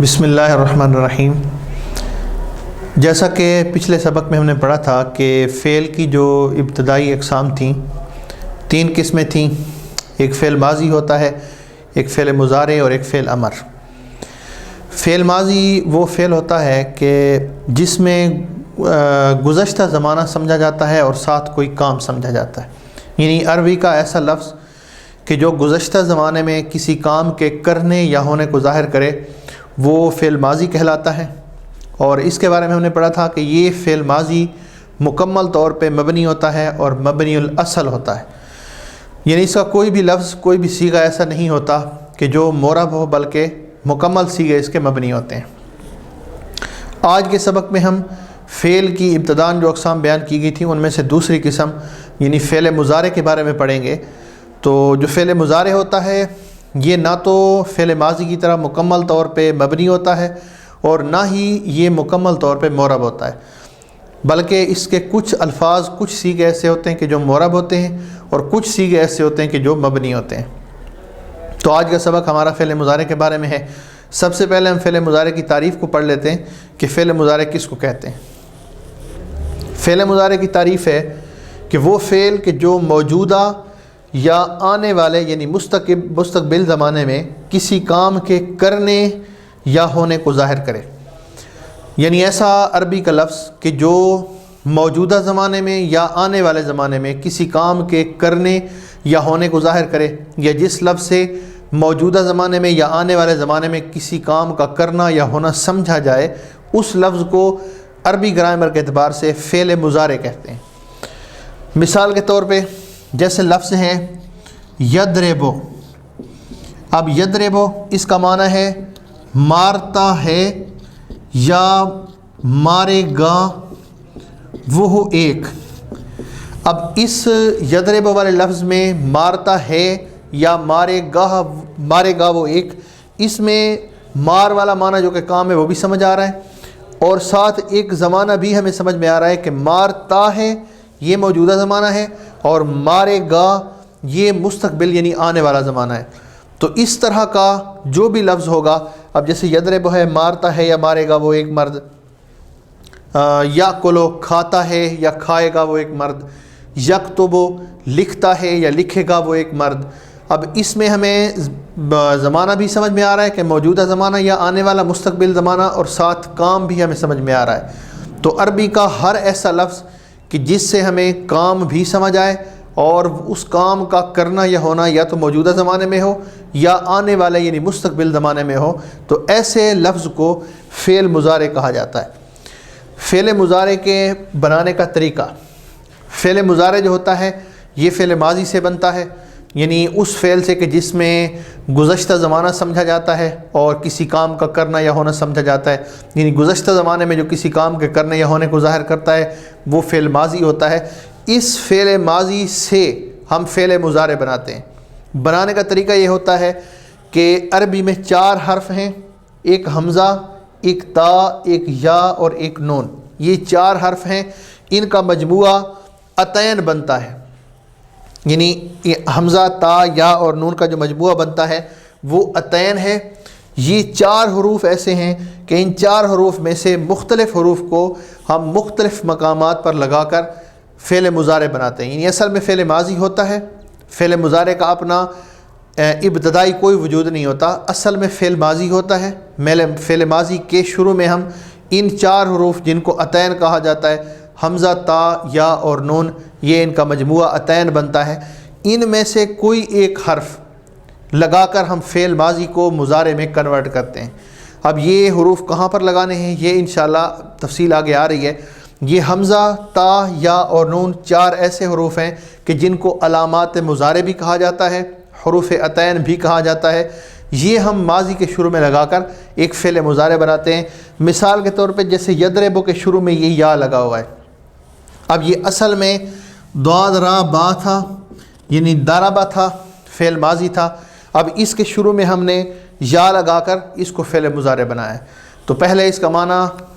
بسم اللہ الرحمن الرحیم۔ جیسا کہ پچھلے سبق میں ہم نے پڑھا تھا کہ فعل کی جو ابتدائی اقسام تھیں، تین قسمیں تھیں۔ ایک فعل ماضی ہوتا ہے، ایک فعل مضارع اور ایک فعل امر۔ فعل ماضی وہ فعل ہوتا ہے کہ جس میں گزشتہ زمانہ سمجھا جاتا ہے اور ساتھ کوئی کام سمجھا جاتا ہے، یعنی عربی کا ایسا لفظ کہ جو گزشتہ زمانے میں کسی کام کے کرنے یا ہونے کو ظاہر کرے وہ فعل ماضی کہلاتا ہے۔ اور اس کے بارے میں ہم نے پڑھا تھا کہ یہ فعل ماضی مکمل طور پہ مبنی ہوتا ہے اور مبنی الاصل ہوتا ہے، یعنی اس کا کوئی بھی لفظ، کوئی بھی صیغہ ایسا نہیں ہوتا کہ جو معرب ہو، بلکہ مکمل صیغے اس کے مبنی ہوتے ہیں۔ آج کے سبق میں ہم فعل کی ابتداً جو اقسام بیان کی گئی تھیں ان میں سے دوسری قسم یعنی فعل مضارع کے بارے میں پڑھیں گے۔ تو جو فعل مضارع ہوتا ہے یہ نہ تو فعل ماضی کی طرح مکمل طور پہ مبنی ہوتا ہے اور نہ ہی یہ مکمل طور پہ معرب ہوتا ہے، بلکہ اس کے کچھ الفاظ، کچھ صیغے ایسے ہوتے ہیں کہ جو معرب ہوتے ہیں اور کچھ صیغے ایسے ہوتے ہیں کہ جو مبنی ہوتے ہیں۔ تو آج کا سبق ہمارا فعل مضارع کے بارے میں ہے۔ سب سے پہلے ہم فعل مضارع کی تعریف کو پڑھ لیتے ہیں کہ فعل مضارع کس کو کہتے ہیں۔ فعل مضارع کی تعریف ہے کہ وہ فعل کہ جو موجودہ یا آنے والے یعنی مستقبل زمانے میں کسی کام کے کرنے یا ہونے کو ظاہر کرے، یعنی ایسا عربی کا لفظ کہ جو موجودہ زمانے میں یا آنے والے زمانے میں کسی کام کے کرنے یا ہونے کو ظاہر کرے، یا جس لفظ سے موجودہ زمانے میں یا آنے والے زمانے میں کسی کام کا کرنا یا ہونا سمجھا جائے، اس لفظ کو عربی گرامر کے اعتبار سے فعل مضارع کہتے ہیں۔ مثال کے طور پہ جیسے لفظ ہیں یضربو۔ اب یضربو اس کا معنی ہے مارتا ہے یا مارے گا وہ ایک۔ اب اس یضربو والے لفظ میں مارتا ہے یا مارے گا وہ ایک، اس میں مار والا معنی جو کہ کام ہے وہ بھی سمجھ آ رہا ہے، اور ساتھ ایک زمانہ بھی ہمیں سمجھ میں آ رہا ہے کہ مارتا ہے یہ موجودہ زمانہ ہے اور مارے گا یہ مستقبل یعنی آنے والا زمانہ ہے۔ تو اس طرح کا جو بھی لفظ ہوگا، اب جیسے یضرب ہے مارتا ہے یا مارے گا وہ ایک مرد، یاکلو کھاتا ہے یا کھائے گا وہ ایک مرد، یکتبو لکھتا ہے یا لکھے گا وہ ایک مرد۔ اب اس میں ہمیں زمانہ بھی سمجھ میں آ رہا ہے کہ موجودہ زمانہ یا آنے والا مستقبل زمانہ، اور ساتھ کام بھی ہمیں سمجھ میں آ رہا ہے۔ تو عربی کا ہر ایسا لفظ کہ جس سے ہمیں کام بھی سمجھ آئے اور اس کام کا کرنا یا ہونا یا تو موجودہ زمانے میں ہو یا آنے والے یعنی مستقبل زمانے میں ہو، تو ایسے لفظ کو فعل مضارع کہا جاتا ہے۔ فعل مضارع کے بنانے کا طریقہ، فعل مضارع جو ہوتا ہے یہ فعل ماضی سے بنتا ہے، یعنی اس فعل سے کہ جس میں گزشتہ زمانہ سمجھا جاتا ہے اور کسی کام کا کرنا یا ہونا سمجھا جاتا ہے، یعنی گزشتہ زمانے میں جو کسی کام کے کرنے یا ہونے کو ظاہر کرتا ہے وہ فعل ماضی ہوتا ہے۔ اس فعل ماضی سے ہم فعل مضارع بناتے ہیں۔ بنانے کا طریقہ یہ ہوتا ہے کہ عربی میں 4 حرف ہیں، ایک حمزہ، ایک تا، ایک یا اور ایک نون۔ یہ 4 حرف ہیں، ان کا مجموعہ عطین بنتا ہے، یعنی حمزہ، تا، یا اور نون کا جو مجموعہ بنتا ہے وہ عطین ہے۔ یہ 4 حروف ایسے ہیں کہ ان 4 حروف میں سے مختلف حروف کو ہم مختلف مقامات پر لگا کر فعل مضارع بناتے ہیں، یعنی اصل میں فعل ماضی ہوتا ہے۔ فعل مضارع کا اپنا ابتدائی کوئی وجود نہیں ہوتا، اصل میں فعل ماضی ہوتا ہے۔ فعل ماضی کے شروع میں ہم ان 4 حروف جن کو عطین کہا جاتا ہے، حمزہ، تا، یا اور نون، یہ ان کا مجموعہ عطین بنتا ہے۔ ان میں سے کوئی ایک حرف لگا کر ہم فعل ماضی کو مضارع میں کنورٹ کرتے ہیں۔ اب یہ حروف کہاں پر لگانے ہیں یہ انشاءاللہ تفصیل آگے آ رہی ہے۔ یہ حمزہ، تا، یا اور نون 4 ایسے حروف ہیں کہ جن کو علامات مضارع بھی کہا جاتا ہے، حروف عطین بھی کہا جاتا ہے۔ یہ ہم ماضی کے شروع میں لگا کر ایک فعل مضارع بناتے ہیں۔ مثال کے طور پہ جیسے یضربو کے شروع میں یہ یا لگا ہوا ہے، اب یہ اصل میں ضاد را با تھا، یعنی ضربہ تھا، فعل ماضی تھا۔ اب اس کے شروع میں ہم نے یا لگا کر اس کو فعل مضارع بنایا ہے۔ تو پہلے اس کا معنی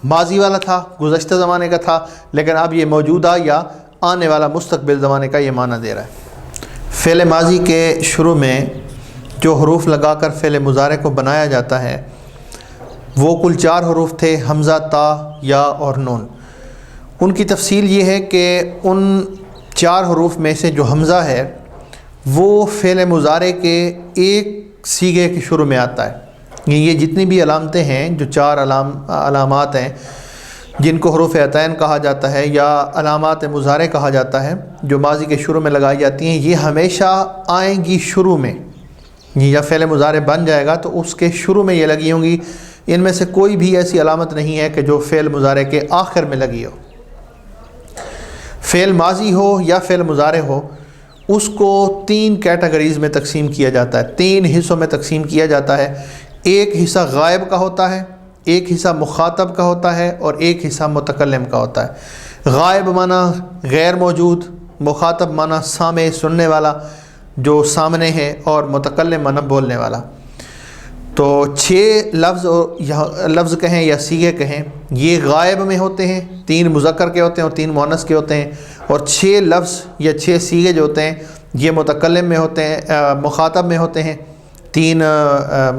ماضی والا تھا، گزشتہ زمانے کا تھا، لیکن اب یہ موجودہ یا آنے والا مستقبل زمانے کا یہ معنی دے رہا ہے۔ فعل ماضی کے شروع میں جو حروف لگا کر فعل مضارع کو بنایا جاتا ہے وہ کل 4 حروف تھے، حمزہ، تا، یا اور نون۔ ان کی تفصیل یہ ہے کہ ان 4 حروف میں سے جو حمزہ ہے وہ فعل مضارع کے ایک صیغے کے شروع میں آتا ہے۔ یہ جتنی بھی علامتیں ہیں، جو 4 علامات ہیں جن کو حروف عطین کہا جاتا ہے یا علامات مضارع کہا جاتا ہے، جو ماضی کے شروع میں لگائی جاتی ہیں، یہ ہمیشہ آئیں گی شروع میں۔ یا فعل مضارع بن جائے گا تو اس کے شروع میں یہ لگی ہوں گی۔ ان میں سے کوئی بھی ایسی علامت نہیں ہے کہ جو فعل مضارع کے آخر میں لگی ہو۔ فعل ماضی ہو یا فعل مضارع ہو، اس کو 3 کیٹیگریز میں تقسیم کیا جاتا ہے، 3 حصوں میں تقسیم کیا جاتا ہے۔ ایک حصہ غائب کا ہوتا ہے، ایک حصہ مخاطب کا ہوتا ہے، اور ایک حصہ متکلم کا ہوتا ہے۔ غائب معنی غیر موجود، مخاطب معنی سامع سننے والا جو سامنے ہے، اور متکلم معنی بولنے والا۔ تو 6 لفظ کہیں یا صیغے کہیں، یہ غائب میں ہوتے ہیں، 3 مذکر کے ہوتے ہیں اور 3 مؤنث کے ہوتے ہیں، اور 6 لفظ یا 6 صیغے جو ہوتے ہیں یہ متکلم میں ہوتے ہیں، مخاطب میں ہوتے ہیں، 3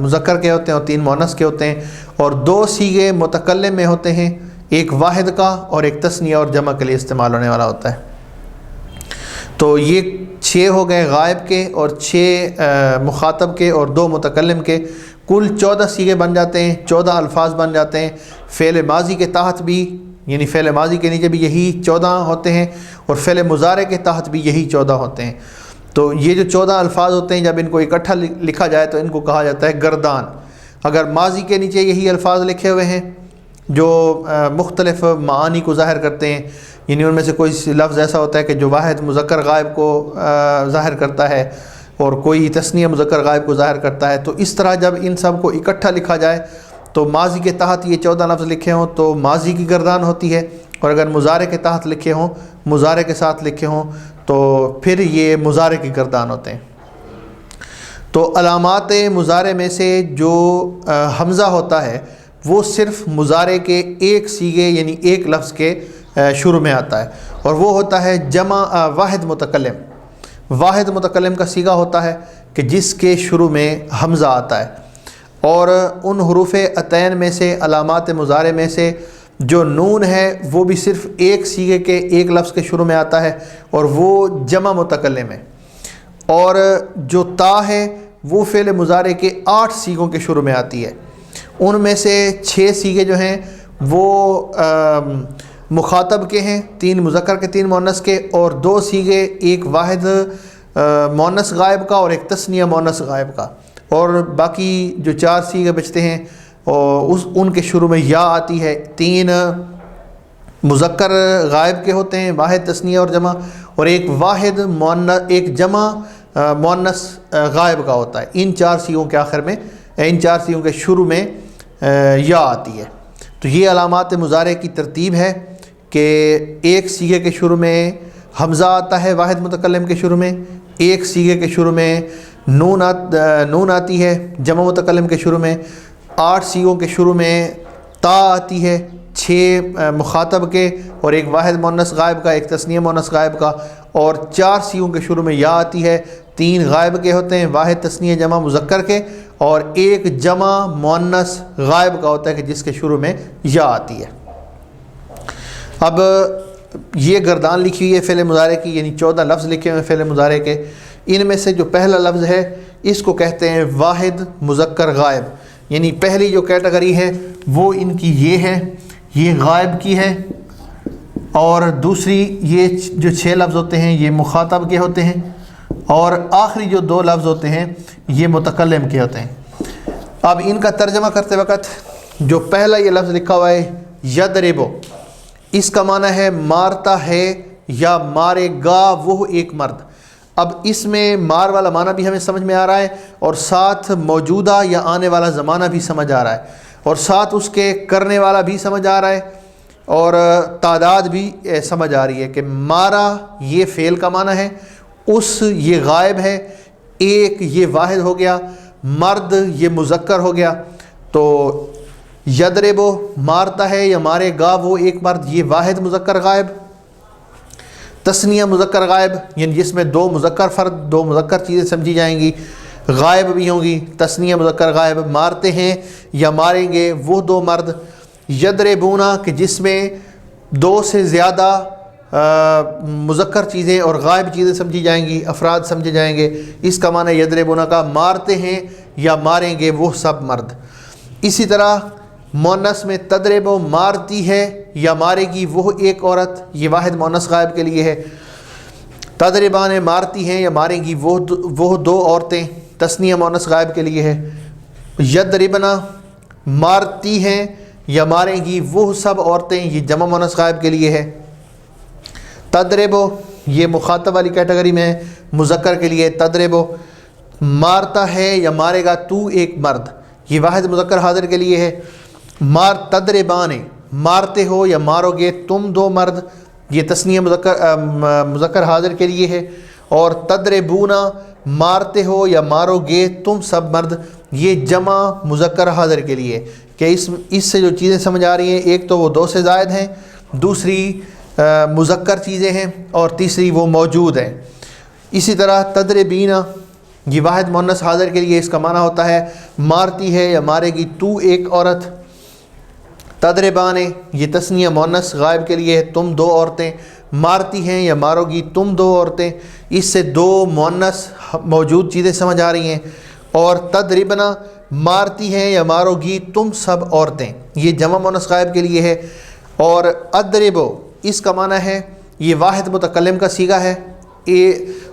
مذکر کے ہوتے ہیں اور 3 مؤنث کے ہوتے ہیں، اور 2 صیغے متکلم میں ہوتے ہیں، ایک واحد کا اور ایک تثنیہ اور جمع کے لیے استعمال ہونے والا ہوتا ہے۔ تو یہ 6 ہو گئے غائب کے، اور 6 مخاطب کے اور 2 متکلم کے، کل 14 صیغے بن جاتے ہیں، 14 الفاظ بن جاتے ہیں۔ فعل ماضی کے تحت بھی، یعنی فعل ماضی کے نیچے بھی یہی 14 ہوتے ہیں، اور فعل مضارع کے تحت بھی یہی 14 ہوتے ہیں۔ تو یہ جو 14 الفاظ ہوتے ہیں، جب ان کو اکٹھا لکھا جائے تو ان کو کہا جاتا ہے گردان۔ اگر ماضی کے نیچے یہی الفاظ لکھے ہوئے ہیں جو مختلف معانی کو ظاہر کرتے ہیں، یعنی ان میں سے کوئی لفظ ایسا ہوتا ہے کہ جو واحد مذکر غائب کو ظاہر کرتا ہے، اور کوئی تثنیہ مذکر غائب کو ظاہر کرتا ہے، تو اس طرح جب ان سب کو اکٹھا لکھا جائے تو ماضی کے تحت یہ 14 لفظ لکھے ہوں تو ماضی کی گردان ہوتی ہے، اور اگر مضارع کے تحت لکھے ہوں، مضارع کے ساتھ لکھے ہوں، تو پھر یہ مضارع کی گردان ہوتے ہیں۔ تو علامات مضارع میں سے جو حمزہ ہوتا ہے وہ صرف مضارع کے ایک صیغے یعنی ایک لفظ کے شروع میں آتا ہے، اور وہ ہوتا ہے جمع واحد متکلم۔ واحد متکلم کا صیغہ ہوتا ہے کہ جس کے شروع میں حمزہ آتا ہے، اور ان حروف عطین میں سے، علامات مضارع میں سے جو نون ہے وہ بھی صرف ایک صیغے کے ایک لفظ کے شروع میں آتا ہے، اور وہ جمع متکلم ہے۔ اور جو تا ہے وہ فعل مضارع کے 8 صیغوں کے شروع میں آتی ہے۔ ان میں سے 6 صیغے جو ہیں وہ مخاطب کے ہیں، 3 مذکر کے 3 مؤنث کے، اور 2 صیغے، ایک واحد مؤنث غائب کا اور ایک تثنیہ مؤنث غائب کا، اور باقی جو 4 صیغے بچتے ہیں ان کے شروع میں یا آتی ہے۔ 3 مذکر غائب کے ہوتے ہیں، واحد تثنیہ اور جمع، اور ایک واحد ایک جمع مؤنث غائب کا ہوتا ہے۔ ان 4 صیغوں کے آخر میں، ان 4 صیغوں کے شروع میں یا آتی ہے۔ تو یہ علامات مضارع کی ترتیب ہے کہ ایک صیغے کے شروع میں حمزہ آتا ہے واحد متکلم کے شروع میں، ایک صیغے کے شروع میں نون آتی ہے جمع متکلم کے شروع میں، 8 صیغوں کے شروع میں تا آتی ہے، 6 مخاطب کے اور ایک واحد مؤنث غائب کا، ایک تثنیہ مؤنث غائب کا، اور 4 صیغوں کے شروع میں یا آتی ہے، 3 غائب کے ہوتے ہیں، واحد تثنیہ جمع مذکر کے، اور ایک جمع مؤنث غائب کا ہوتا ہے کہ جس کے شروع میں یا آتی ہے۔ اب یہ گردان لکھی ہوئی ہے فعل مضارع کی، یعنی 14 لفظ لکھے ہوئے ہیں فعل مضارع کے۔ ان میں سے جو پہلا لفظ ہے اس کو کہتے ہیں واحد مذکر غائب، یعنی پہلی جو کیٹیگری ہے وہ ان کی یہ ہے، یہ غائب کی ہے، اور دوسری یہ جو 6 لفظ ہوتے ہیں یہ مخاطب کے ہوتے ہیں، اور آخری جو 2 لفظ ہوتے ہیں یہ متکلم کے ہوتے ہیں۔ اب ان کا ترجمہ کرتے وقت جو پہلا یہ لفظ لکھا ہوا ہے یضرب، اس کا معنی ہے مارتا ہے یا مارے گا وہ ایک مرد۔ اب اس میں مار والا معنی بھی ہمیں سمجھ میں آ رہا ہے، اور ساتھ موجودہ یا آنے والا زمانہ بھی سمجھ آ رہا ہے، اور ساتھ اس کے کرنے والا بھی سمجھ آ رہا ہے، اور تعداد بھی سمجھ آ رہی ہے کہ مارا یہ فعل کا معنی ہے، اس یہ غائب ہے، ایک یہ واحد ہو گیا، مرد یہ مذکر ہو گیا۔ تو یضرب مارتا ہے یا مارے گا وہ ایک مرد، یہ واحد مذکر غائب۔ تثنیہ مذکر غائب یعنی جس میں 2 مذکر فرد، 2 مذکر چیزیں سمجھی جائیں گی، غائب بھی ہوں گی، تثنیہ مذکر غائب، مارتے ہیں یا ماریں گے وہ دو مرد، یضربونا کہ جس میں دو سے زیادہ مذکر چیزیں اور غائب چیزیں سمجھی جائیں گی، افراد سمجھے جائیں گے، اس کا معنی یضربونا کا مارتے ہیں یا ماریں گے وہ سب مرد۔ اسی طرح مؤنث میں تضرب مارتی ہے یا مارے گی وہ ایک عورت، یہ واحد مؤنث غائب کے لیے ہے۔ تضربان مارتی ہیں یا ماریں گی وہ دو عورتیں، تثنیہ مؤنث غائب کے لیے ہے۔ یضربنا مارتی ہیں یا ماریں گی وہ سب عورتیں، یہ جمع مؤنث غائب کے لیے ہے۔ تضرب یہ مخاطب والی کیٹیگری میں ہے، مذکر کے لیے تضرب مارتا ہے یا مارے گا تو ایک مرد، یہ واحد مذکر حاضر کے لیے ہے۔ تضربان مارتے ہو یا مارو گے تم دو مرد، یہ تثنیہ مذکر حاضر کے لیے ہے۔ اور تضربونا مارتے ہو یا مارو گے تم سب مرد، یہ جمع مذکر حاضر کے لیے، کہ اس سے جو چیزیں سمجھ آ رہی ہیں، ایک تو وہ دو سے زائد ہیں، دوسری مذکر چیزیں ہیں، اور تیسری وہ موجود ہیں۔ اسی طرح تضربینا یہ واحد مؤنث حاضر کے لیے، اس کا معنی ہوتا ہے مارتی ہے یا مارے گی تو ایک عورت۔ تضربان یہ تثنیہ مؤنث غائب کے لیے ہے، تم دو عورتیں، مارتی ہیں یا مارو گی تم دو عورتیں، اس سے دو مؤنث موجود چیزیں سمجھ آ رہی ہیں۔ اور تضربنا مارتی ہیں یا مارو گی تم سب عورتیں، یہ جمع مؤنث غائب کے لیے ہے۔ اور اضربو اس کا معنی ہے یہ واحد متکلم کا صیغہ ہے،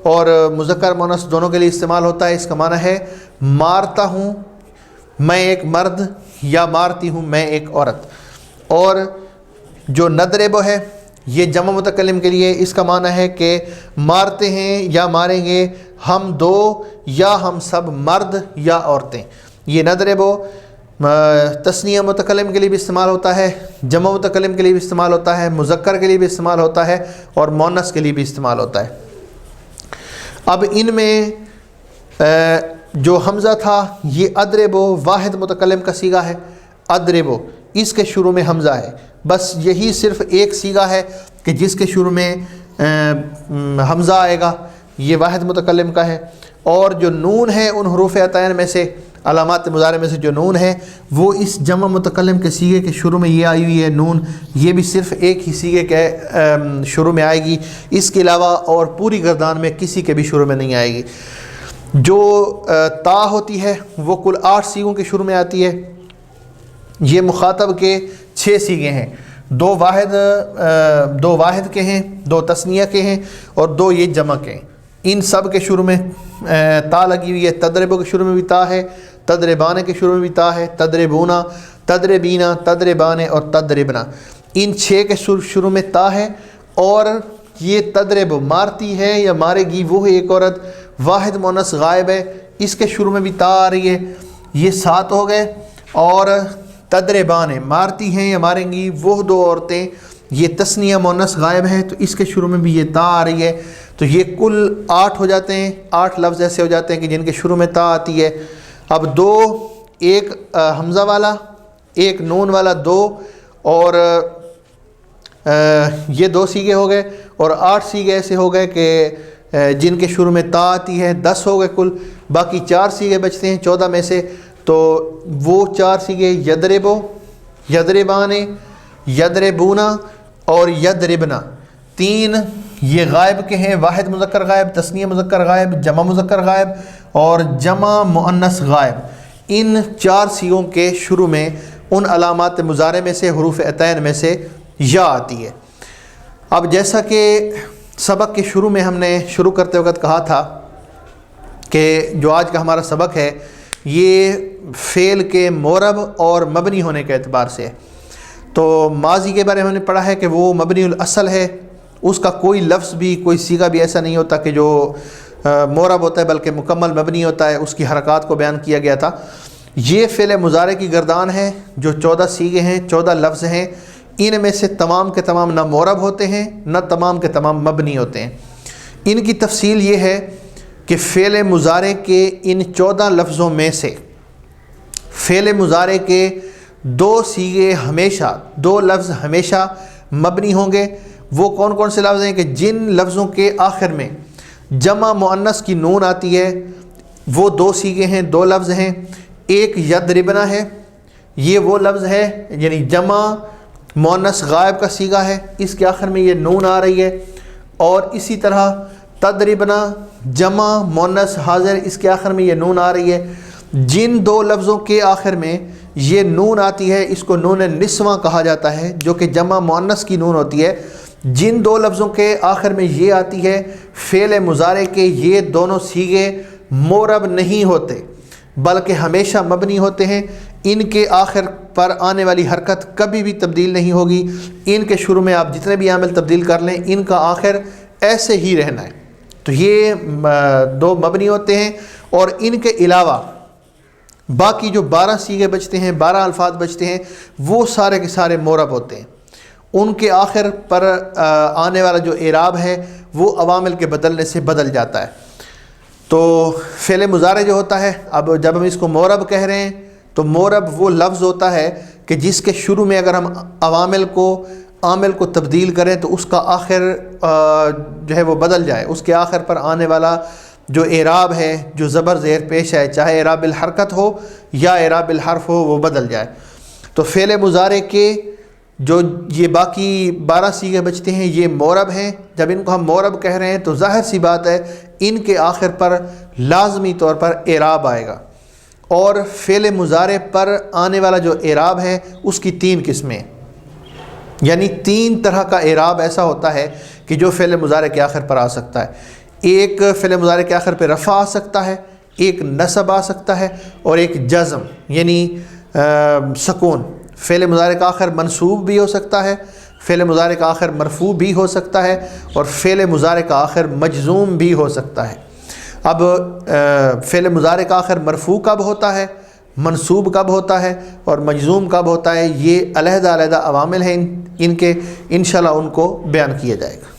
اور مذکر مؤنث دونوں کے لیے استعمال ہوتا ہے، اس کا معنی ہے مارتا ہوں میں ایک مرد یا مارتی ہوں میں ایک عورت۔ اور جو نضرب ہے یہ جمع متکلم کے لیے، اس کا معنی ہے کہ مارتے ہیں یا ماریں گے ہم دو یا ہم سب مرد یا عورتیں۔ یہ نضرب تثنیہ متکلم کے لیے بھی استعمال ہوتا ہے، جمع متکلم کے لیے بھی استعمال ہوتا ہے، مذکر کے لیے بھی استعمال ہوتا ہے، اور مؤنث کے لیے بھی استعمال ہوتا ہے۔ اب ان میں جو حمزہ تھا یہ اضرب واحد متکلم کا صیغہ ہے، اضرب اس کے شروع میں حمزہ ہے، بس یہی صرف ایک صیغہ ہے کہ جس کے شروع میں حمزہ آئے گا، یہ واحد متکلم کا ہے۔ اور جو نون ہے ان حروف عطین میں سے، علامات مضارع میں سے جو نون ہے وہ اس جمع متکلم کے صیغے کے شروع میں یہ آئی ہوئی ہے نون، یہ بھی صرف ایک ہی صیغے کے شروع میں آئے گی، اس کے علاوہ اور پوری گردان میں کسی کے بھی شروع میں نہیں آئے گی۔ جو تا ہوتی ہے وہ کل 8 صیغوں کے شروع میں آتی ہے۔ یہ مخاطب کے 6 صیغے ہیں، دو واحد کے ہیں، 2 تثنیہ کے ہیں، اور 2 یہ جمع کے ہیں۔ ان سب کے شروع میں تا لگی ہوئی ہے، تضرب کے شروع میں بھی تا ہے، تضربان کے شروع میں بھی تا ہے، تضربونا، تضربینا، تضربان اور تضربنا، ان 6 کے شروع میں تا ہے۔ اور یہ تضرب مارتی ہے یا مارے گی وہ ایک عورت، واحد مؤنث غائب ہے، اس کے شروع میں بھی تا آ رہی ہے، یہ 7 ہو گئے۔ اور تضربان مارتی ہیں یا ماریں گی وہ 2 عورتیں، یہ تثنیہ مؤنث غائب ہے تو اس کے شروع میں بھی یہ تا آ رہی ہے، تو یہ کل 8 ہو جاتے ہیں۔ 8 لفظ ایسے ہو جاتے ہیں کہ جن کے شروع میں تا آتی ہے۔ اب 2، ایک حمزہ والا، ایک نون والا 2، اور یہ 2 صیغے ہو گئے، اور 8 صیغے ایسے ہو گئے کہ جن کے شروع میں تا آتی ہے، 10 ہو گئے کل۔ باقی 4 صیغے بچتے ہیں 14 میں سے، تو وہ 4 صیغے یضربو، یضربان، یضربونا اور یضربنا، 3 یہ غائب کے ہیں، واحد مذکر غائب، تثنیہ مذکر غائب، جمع مذکر غائب اور جمع مؤنث غائب۔ ان 4 صیغوں کے شروع میں ان علامات مضارع میں سے، حروف عطین میں سے یا آتی ہے۔ اب جیسا کہ سبق کے شروع میں ہم نے شروع کرتے وقت کہا تھا کہ جو آج کا ہمارا سبق ہے یہ فعل کے معرب اور مبنی ہونے کے اعتبار سے ہے۔ تو ماضی کے بارے میں ہم نے پڑھا ہے کہ وہ مبنی الاصل ہے، اس کا کوئی لفظ بھی، کوئی صیغہ بھی ایسا نہیں ہوتا کہ جو معرب ہوتا ہے، بلکہ مکمل مبنی ہوتا ہے، اس کی حرکات کو بیان کیا گیا تھا۔ یہ فعل مضارع کی گردان ہے، جو 14 صیغے ہیں، 14 لفظ ہیں، ان میں سے تمام کے تمام نہ معرب ہوتے ہیں نہ تمام کے تمام مبنی ہوتے ہیں۔ ان کی تفصیل یہ ہے کہ فعل مضارع کے ان 14 لفظوں میں سے فعل مضارع کے 2 صیغے ہمیشہ، 2 لفظ ہمیشہ مبنی ہوں گے۔ وہ کون کون سے لفظ ہیں کہ جن لفظوں کے آخر میں جمع مؤنث کی نون آتی ہے، وہ دو سیغے ہیں، دو لفظ ہیں۔ ایک یضربنا ہے، یہ وہ لفظ ہے یعنی جمع مؤنث غائب کا سیغہ ہے، اس کے آخر میں یہ نون آ رہی ہے۔ اور اسی طرح تضربنا جمع مؤنث حاضر، اس کے آخر میں یہ نون آ رہی ہے۔ جن دو لفظوں کے آخر میں یہ نون آتی ہے اس کو نون نسواں کہا جاتا ہے، جو کہ جمع مؤنث کی نون ہوتی ہے۔ جن دو لفظوں کے آخر میں یہ آتی ہے فعل مضارع کے، یہ دونوں سیغے مورب نہیں ہوتے بلکہ ہمیشہ مبنی ہوتے ہیں۔ ان کے آخر پر آنے والی حرکت کبھی بھی تبدیل نہیں ہوگی۔ ان کے شروع میں آپ جتنے بھی عامل تبدیل کر لیں ان کا آخر ایسے ہی رہنا ہے۔ تو یہ دو مبنی ہوتے ہیں، اور ان کے علاوہ باقی جو 12 سیغے بچتے ہیں، 12 الفاظ بچتے ہیں، وہ سارے کے سارے مورب ہوتے ہیں۔ ان کے آخر پر آنے والا جو اعراب ہے وہ عوامل کے بدلنے سے بدل جاتا ہے۔ تو فعل مضارع جو ہوتا ہے، اب جب ہم اس کو مورب کہہ رہے ہیں تو مورب وہ لفظ ہوتا ہے کہ جس کے شروع میں اگر ہم عامل کو تبدیل کریں تو اس کا آخر جو ہے وہ بدل جائے، اس کے آخر پر آنے والا جو اعراب ہے، جو زبر زیر پیش ہے، چاہے اعراب الحرکت ہو یا اعراب الحرف ہو، وہ بدل جائے۔ تو فعل مضارع کے جو یہ باقی 12 سیغے بچتے ہیں یہ مورب ہیں۔ جب ان کو ہم مورب کہہ رہے ہیں تو ظاہر سی بات ہے ان کے آخر پر لازمی طور پر اعراب آئے گا، اور فعل مضارع پر آنے والا جو اعراب ہے اس کی 3 قسمیں، یعنی 3 طرح کا اعراب ایسا ہوتا ہے کہ جو فعل مضارع کے آخر پر آ سکتا ہے۔ ایک فعل مضارع کے آخر پہ رفع آ سکتا ہے، ایک نصب آ سکتا ہے، اور ایک جزم یعنی سکون۔ فعل مضارع کا آخر منصوب بھی ہو سکتا ہے، فعل مضارع کا آخر مرفوع بھی ہو سکتا ہے، اور فعل مضارع کا آخر مجزوم بھی ہو سکتا ہے۔ اب فعل مضارع کا آخر مرفوع کب ہوتا ہے، منصوب کب ہوتا ہے، اور مجزوم کب ہوتا ہے، یہ علیحدہ علیحدہ عوامل ہیں، ان کے انشاءاللہ ان کو بیان کیا جائے گا۔